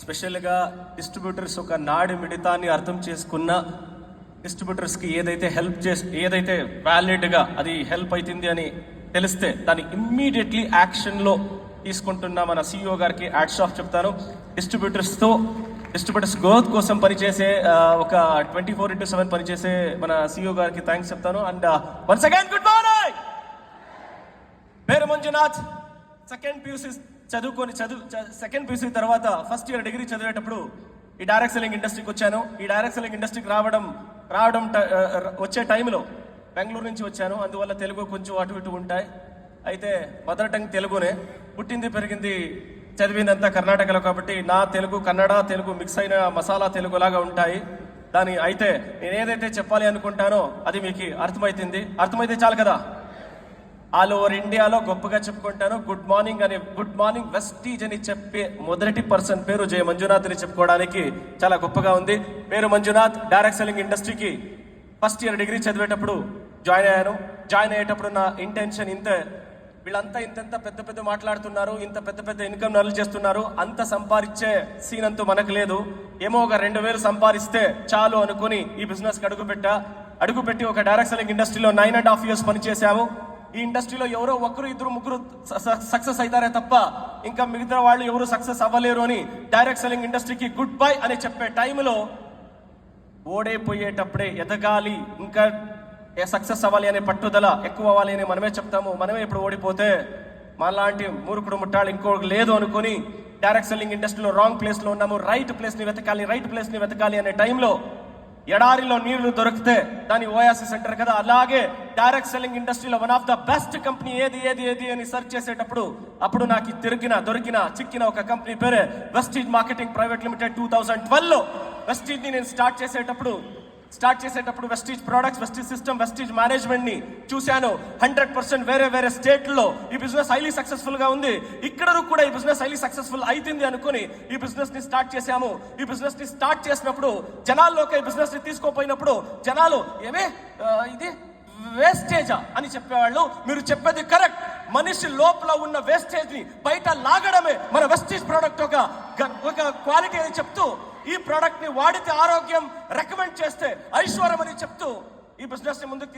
స్పెషల్గా డిస్ట్రిబ్యూటర్స్ ఒక నాడి మిడితాన్ని అర్థం చేసుకున్న డిస్ట్రిబ్యూటర్స్కి ఏదైతే వ్యాలిడ్గా అది హెల్ప్ అవుతుంది అని తెలిస్తే దాన్ని ఇమ్మీడియట్లీ యాక్షన్లో తీసుకుంటున్న మన CEO గారికి హ్యాట్స్ ఆఫ్ చెప్తాను. డిస్ట్రిబ్యూటర్స్ గ్రోత్ కోసం పనిచేసే ఒక 24/7 పనిచేసే మన CEO గారికి థ్యాంక్స్ చెప్తాను. And once again good morning. పేరు మంజునాథ్. సెకండ్ PUC తర్వాత ఫస్ట్ ఇయర్ డిగ్రీ చదివేటప్పుడు ఈ డైరెక్ట్ సెల్లింగ్ ఇండస్ట్రీకి వచ్చాను. ఈ డైరెక్ట్ సెల్లింగ్ ఇండస్ట్రీకి రావడం వచ్చే టైంలో బెంగళూరు నుంచి వచ్చాను. అందువల్ల తెలుగు కొంచెం అటు ఇటు ఉంటాయి. అయితే మదర్ టంగ్ తెలుగునే. పుట్టింది పెరిగింది చదివిందంతా కర్ణాటకలో కాబట్టి నా తెలుగు కన్నడ తెలుగు మిక్స్ అయిన మసాలా తెలుగులాగా ఉంటాయి. అయితే నేను ఏదైతే చెప్పాలి అనుకుంటానో అది మీకు అర్థమైతే చాలు కదా. ఆల్ ఓవర్ ఇండియాలో గొప్పగా చెప్పుకుంటాను. గుడ్ మార్నింగ్ వెస్టీజ్ అని చెప్పే మొదటి పర్సన్ పేరు జయ మంజునాథ్ అని చెప్పుకోవడానికి చాలా గొప్పగా ఉంది. పేరు మంజునాథ్. డైరెక్ట్ సెల్లింగ్ ఇండస్ట్రీకి ఫస్ట్ ఇయర్ డిగ్రీ చదివేటప్పుడు జాయిన్ అయ్యాను. జాయిన్ అయ్యేటప్పుడు నా ఇంటెన్షన్ వీళ్ళంతా ఇంత పెద్ద మాట్లాడుతున్నారు, ఇంత పెద్ద ఇన్కమ్ నర్లు చేస్తున్నారు, అంత సంపాదించే సీన్ అంతా మనకు లేదు, ఏమో ఒక 2,000 సంపాదిస్తే చాలు అనుకుని ఈ బిజినెస్కి అడుగుపెట్టి ఒక డైరెక్ట్ సెల్లింగ్ ఇండస్ట్రీలో 9.5 years పనిచేశాము. ఈ ఇండస్ట్రీలో ఎవరో ఒకరు ఇద్దరు ముగ్గురు సక్సెస్ అవుతారే తప్ప ఇంకా మిగతా వాళ్ళు ఎవరు సక్సెస్ అవ్వలేరు అని డైరెక్ట్ సెల్లింగ్ ఇండస్ట్రీకి గుడ్ బై అని చెప్పే టైంలో ఓడైపోయేటప్పుడే ఎదగాలి, ఇంకా సక్సెస్ అవ్వాలి అనే పట్టుదల ఎక్కువ అవ్వాలి అని మనమే చెప్తాము. మనమే ఇప్పుడు ఓడిపోతే మనలాంటి మూర్ఖుడు ముట్టాళ్ళు ఇంకోటి లేదు అనుకుని డైరెక్ట్ సెల్లింగ్ ఇండస్ట్రీలో రాంగ్ ప్లేస్లో ఉన్నాము. రైట్ ప్లేస్ని వెతకాలి అనే టైంలో ఎడారిలో నీళ్లు దొరికితే దాని ఓయాసిస్ అంటారు కదా, అలాగే డైరెక్ట్ సెల్లింగ్ ఇండస్ట్రీలో one of the best company ఏది అని సెర్చ్ చేసేటప్పుడు నాకు చిక్కిన ఒక కంపెనీ పేరే వెస్టీజ్ మార్కెటింగ్ ప్రైవేట్ లిమిటెడ్. 2012లో వెస్టీజ్ని నేను స్టార్ట్ చేసేటప్పుడు Vestige products, Vestige system, Vestige management ని చూశాను. 100% వేరే స్టేట్లో ఈ బిజినెస్ హైలీ సక్సెస్ఫుల్ గా ఉంది. ఇక్కడ కూడా ఈ బిజినెస్ హైలీ సక్సెస్ఫుల్ అవుతుంది అనుకుని ఈ బిజినెస్ ని స్టార్ట్ చేశాము. ఈ బిజినెస్ ని స్టార్ట్ చేసినప్పుడు జనాల్లోకి ఈ బిజినెస్ ని తీసుకోపోయినప్పుడు జనాలు ఇది వేస్టేజా అని చెప్పేవాళ్ళు. మీరు చెప్పేది కరెక్ట్. మనిషి లోపల ఉన్న వేస్టేజ్ ని బయట లాగడమే మన వెస్టీజ్ ప్రోడక్ట్ ఒక క్వాలిటీ అని చెప్తూ, ఈ ప్రోడక్ట్ ని వాడితే ఆరోగ్యం, రికమెండ్ చేస్తే ఐశ్వర్యం అని చెప్తూ ఈ బిజినెస్ ని ముందుకు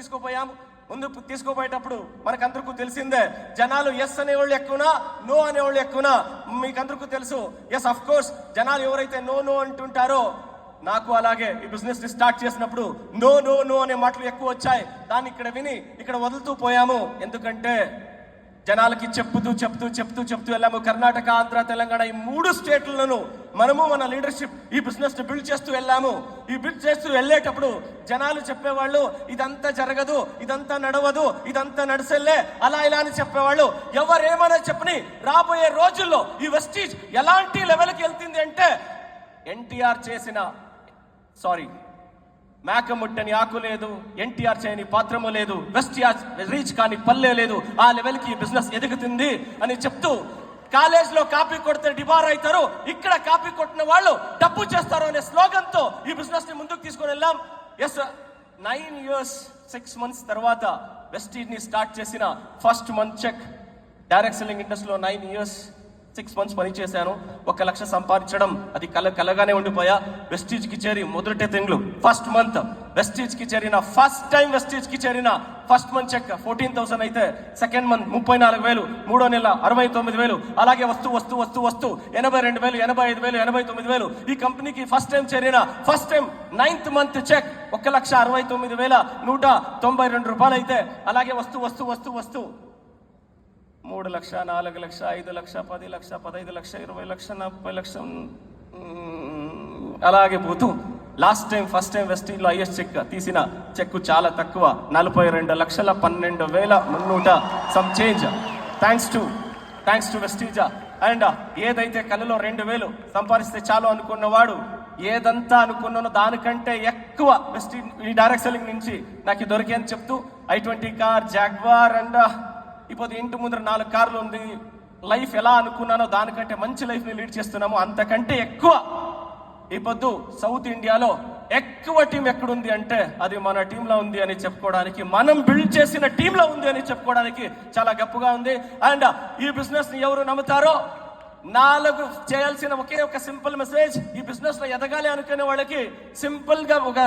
తీసుకుపోయేటప్పుడు మనకందరికీ తెలిసిందే, జనాలు ఎస్ అనేవాళ్ళు ఎక్కువనా నో అనేవాళ్ళు ఎక్కువనా మీకందరికీ తెలుసు. ఎస్ అఫ్ కోర్స్ జనాలు ఎవరైతే నో అంటుంటారో నాకు అలాగే ఈ బిజినెస్ ని స్టార్ట్ చేసినప్పుడు నో అనే మాటలు ఎక్కువ వచ్చాయి. దాన్ని ఇక్కడ విని ఇక్కడ వదులుతూ పోయాము. ఎందుకంటే జనాలకి చెప్తూ వెళ్ళాము. కర్ణాటక, ఆంధ్ర, తెలంగాణ ఈ 3 స్టేట్లను మనము మన లీడర్షిప్ ఈ బిజినెస్ ని బిల్డ్ చేస్తూ వెళ్ళాము. ఈ బిల్డ్ చేస్తూ వెళ్ళేటప్పుడు జనాలు చెప్పేవాళ్ళు ఇదంతా జరగదు, ఇదంతా నడవదు, ఇదంతా నడిసెళ్ళే అలా ఇలా అని చెప్పేవాళ్ళు. ఎవరేమైనా చెప్పని రాబోయే రోజుల్లో ఈ వెస్టీజ్ ఎలాంటి లెవెల్కి వెళ్తుంది అంటే మేకముట్టని ఆకు లేదు, ఎన్టీఆర్ చేయని పాత్రము లేదు, వెస్టీజ్ రీచ్ కాని పల్లె లేదు, ఆ లెవెల్కి బిజినెస్ ఎదుగుతుంది అని చెప్తూ, కాలేజ్లో కాపీ కొడితే డిబార్ అవుతారు, ఇక్కడ కాపీ కొట్టిన వాళ్ళు డబ్బు చేస్తారు అనే స్లోగన్ తో ఈ బిజినెస్ ని ముందుకు తీసుకొని వెళ్ళాం. 9 years 6 months తర్వాత వెస్టీజ్ ని స్టార్ట్ చేసిన first month check direct selling ఇండస్ట్రీలో 9 years 6 months పనిచేశాను. 1 లక్ష సంపాదించడం అది కలగానే ఉండిపోయా. వెస్టీజ్ కి చేరి మొదటి తింగ్లు ఫస్ట్ మంత్ వెస్టీజ్ కి చేరిన ఫస్ట్ మంత్ చెక్ 14,000 అయితే సెకండ్ మంత్ 34,000, 3వ నెల 69,000, అలాగే వస్తూ 82,000, 85,000, 89,000. ఈ కంపెనీకి first time 9th month check 1,69,192 రూపాయలు అయితే అలాగే వస్తూ 3 లక్ష, 4 లక్ష, 5 లక్ష, 10 లక్ష, 15 లక్ష, 20 లక్ష, 40 లక్ష అలాగే పోతూ ఫస్ట్ టైం వెస్టీజ్లో హైయెస్ట్ చెక్ తీసిన చెక్ చాలా తక్కువ 42,12,300 some change. Thanks to Vestige. And ఏదైతే కళ్ళలో 2,000 సంపాదిస్తే చాలు అనుకున్నవాడు ఏదంతా అనుకున్నానో దానికంటే ఎక్కువ వెస్టీజ్ ఈ డైరెక్ట్ సెల్లింగ్ నుంచి నాకు దొరికేని చెప్తూ i20 కార్, జాగ్వార్ అండ్ ఇప్పుడు ఇంటి ముందర 4 కార్లు ఉంది. లైఫ్ ఎలా అనుకున్నానో దానికంటే మంచి లైఫ్ ని లీడ్ చేస్తున్నాము. అంతకంటే ఎక్కువ ఈ పొద్దు సౌత్ ఇండియాలో ఎక్కువ టీం ఎక్కడుంది అంటే అది మన టీంలో ఉంది అని చెప్పుకోవడానికి, మనం బిల్డ్ చేసిన టీంలో ఉంది అని చెప్పుకోవడానికి చాలా గొప్పగా ఉంది. అండ్ ఈ బిజినెస్ ని ఎవరు నమ్ముతారో 4 చేయాల్సిన ఒకే ఒక సింపుల్ మెసేజ్, ఈ బిజినెస్ లో ఎదగాలి అనుకునే వాళ్ళకి సింపుల్ గా ఒక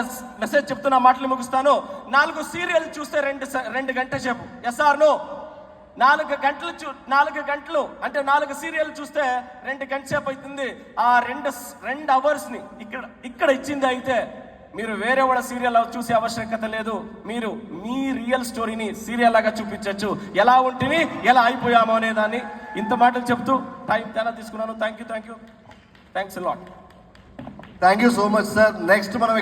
మెసేజ్ చెప్తున్నా, మాటలు ముగిస్తాను. 4 సీరియల్ చూస్తే 2 గంటల సేపు, ఎస్ ఆర్ నో? 4 గంటలు అంటే 4 సీరియల్ చూస్తే 2 గంటల సేపు అవుతుంది. ఆ 2 అవర్స్ ని ఇక్కడ ఇచ్చింది అయితే మీరు వేరే వాళ్ళ సీరియల్ చూసే ఆవశ్యకత లేదు. మీరు మీ రియల్ స్టోరీని సీరియల్ లాగా చూపించవచ్చు, ఎలా ఉంటుంది, ఎలా అయిపోయామో అనే దాన్ని. ఇంత మాటలు చెప్తూ టైం చాలా తీసుకున్నాను. Thank you, thanks lot. Thank you so much sir. Next మనం